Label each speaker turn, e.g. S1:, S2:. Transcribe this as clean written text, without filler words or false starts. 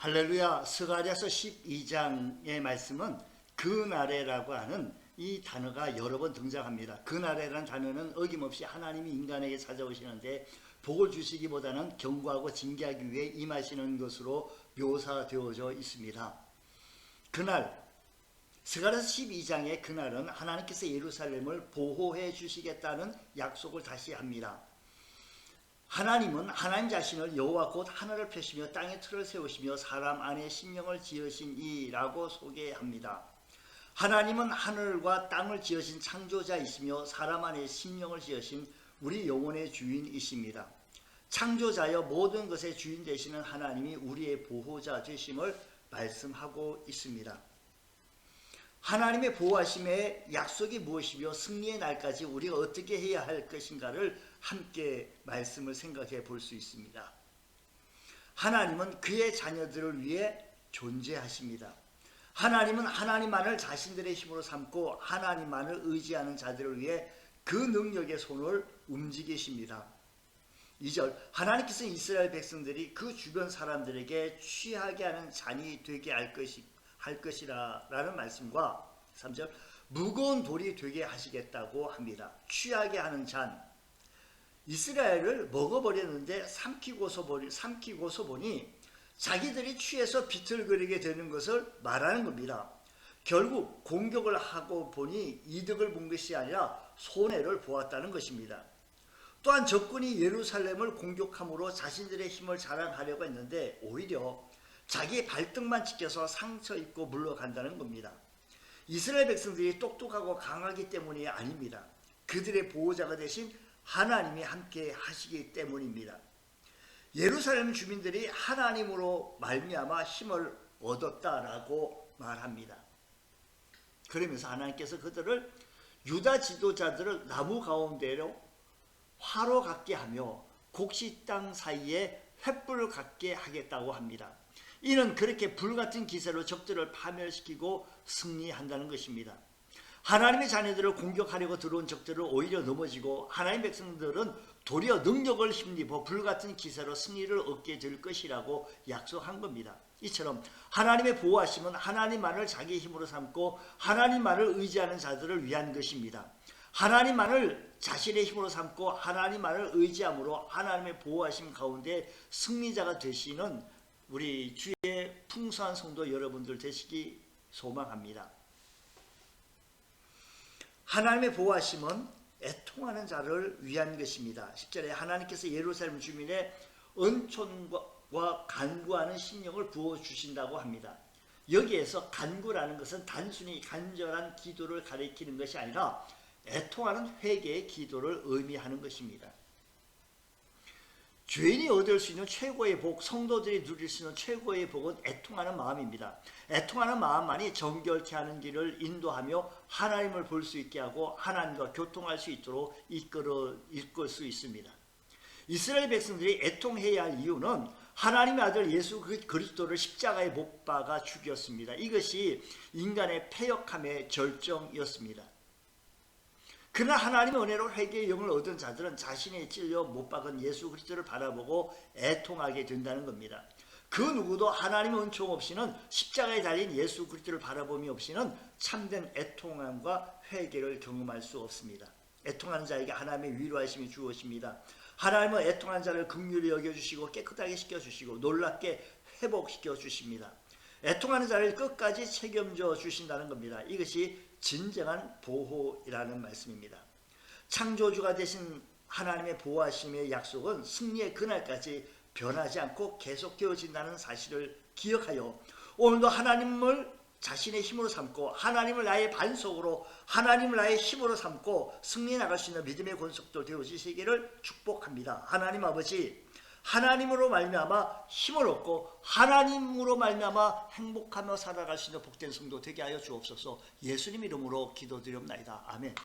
S1: 할렐루야. 스가랴서 12장의 말씀은 그날에라고 하는 이 단어가 여러 번 등장합니다. 그날에라는 단어는 어김없이 하나님이 인간에게 찾아오시는데 복을 주시기보다는 경고하고 징계하기 위해 임하시는 것으로 묘사되어져 있습니다. 그날, 스가랴서 12장의 그날은 하나님께서 예루살렘을 보호해 주시겠다는 약속을 다시 합니다. 하나님은 하나님 자신을 여호와 곧 하늘을 펴시며 땅에 틀을 세우시며 사람 안에 심령을 지으신 이라고 소개합니다. 하나님은 하늘과 땅을 지으신 창조자이시며 사람 안에 심령을 지으신 우리 영혼의 주인이십니다. 창조자여 모든 것의 주인 되시는 하나님이 우리의 보호자 되심을 말씀하고 있습니다. 하나님의 보호하심의 약속이 무엇이며 승리의 날까지 우리가 어떻게 해야 할 것인가를 함께 말씀을 생각해 볼 수 있습니다. 하나님은 그의 자녀들을 위해 존재하십니다. 하나님은 하나님만을 자신들의 힘으로 삼고 하나님만을 의지하는 자들을 위해 그 능력의 손을 움직이십니다. 2절, 하나님께서 이스라엘 백성들이 그 주변 사람들에게 취하게 하는 잔이 되게 할 것이라 라는 말씀과 3절, 무거운 돌이 되게 하시겠다고 합니다. 취하게 하는 잔, 이스라엘을 먹어버렸는데 삼키고서 보니 자기들이 취해서 비틀거리게 되는 것을 말하는 겁니다. 결국 공격을 하고 보니 이득을 본 것이 아니라 손해를 보았다는 것입니다. 또한 적군이 예루살렘을 공격함으로 자신들의 힘을 자랑하려고 했는데 오히려 자기 발등만 지켜서 상처 입고 물러간다는 겁니다. 이스라엘 백성들이 똑똑하고 강하기 때문이 아닙니다. 그들의 보호자가 되신 하나님이 함께 하시기 때문입니다. 예루살렘 주민들이 하나님으로 말미암아 힘을 얻었다라고 말합니다. 그러면서 하나님께서 그들을 유다 지도자들을 나무 가운데로 화로 갖게 하며 곡식 땅 사이에 횃불을 갖게 하겠다고 합니다. 이는 그렇게 불같은 기세로 적들을 파멸시키고 승리한다는 것입니다. 하나님의 자녀들을 공격하려고 들어온 적들을 오히려 넘어지고 하나님 백성들은 도리어 능력을 힘입어 불같은 기세로 승리를 얻게 될 것이라고 약속한 겁니다. 이처럼 하나님의 보호하심은 하나님만을 자기 힘으로 삼고 하나님만을 의지하는 자들을 위한 것입니다. 하나님만을 자신의 힘으로 삼고 하나님만을 의지함으로 하나님의 보호하심 가운데 승리자가 되시는 우리 주의 풍성한 성도 여러분들 되시기 소망합니다. 하나님의 보호하심은 애통하는 자를 위한 것입니다. 10절에 하나님께서 예루살렘 주민의 은총과 간구하는 심령을 부어주신다고 합니다. 여기에서 간구라는 것은 단순히 간절한 기도를 가리키는 것이 아니라 애통하는 회개의 기도를 의미하는 것입니다. 죄인이 얻을 수 있는 최고의 복, 성도들이 누릴 수 있는 최고의 복은 애통하는 마음입니다. 애통하는 마음만이 정결케 하는 길을 인도하며 하나님을 볼 수 있게 하고 하나님과 교통할 수 있도록 이끌 수 있습니다. 이스라엘 백성들이 애통해야 할 이유는 하나님의 아들 예수 그리스도를 십자가에 못 박아 죽였습니다. 이것이 인간의 패역함의 절정이었습니다. 그러나 하나님의 은혜로 회개의 영을 얻은 자들은 자신의 찔려 못 박은 예수 그리스도를 바라보고 애통하게 된다는 겁니다. 그 누구도 하나님의 은총 없이는 십자가에 달린 예수 그리스도를 바라봄이 없이는 참된 애통함과 회개를 경험할 수 없습니다. 애통하는 자에게 하나님의 위로하심이 주어집니다. 하나님은 애통한 자를 긍휼히 여겨주시고 깨끗하게 시켜주시고 놀랍게 회복시켜 주십니다. 애통하는 자를 끝까지 책임져 주신다는 겁니다. 이것이 진정한 보호이라는 말씀입니다. 창조주가 되신 하나님의 보호하심의 약속은 승리의 그날까지 변하지 않고 계속되어진다는 사실을 기억하여 오늘도 하나님을 자신의 힘으로 삼고 하나님을 나의 반석으로 하나님을 나의 힘으로 삼고 승리해 나갈 수 있는 믿음의 권속도 되어지시기를 축복합니다. 하나님 아버지, 하나님으로 말미암아 힘을 얻고 하나님으로 말미암아 행복하며 살아갈 수 있는 복된 성도 되게 하여 주옵소서. 예수님 이름으로 기도드리옵나이다. 아멘.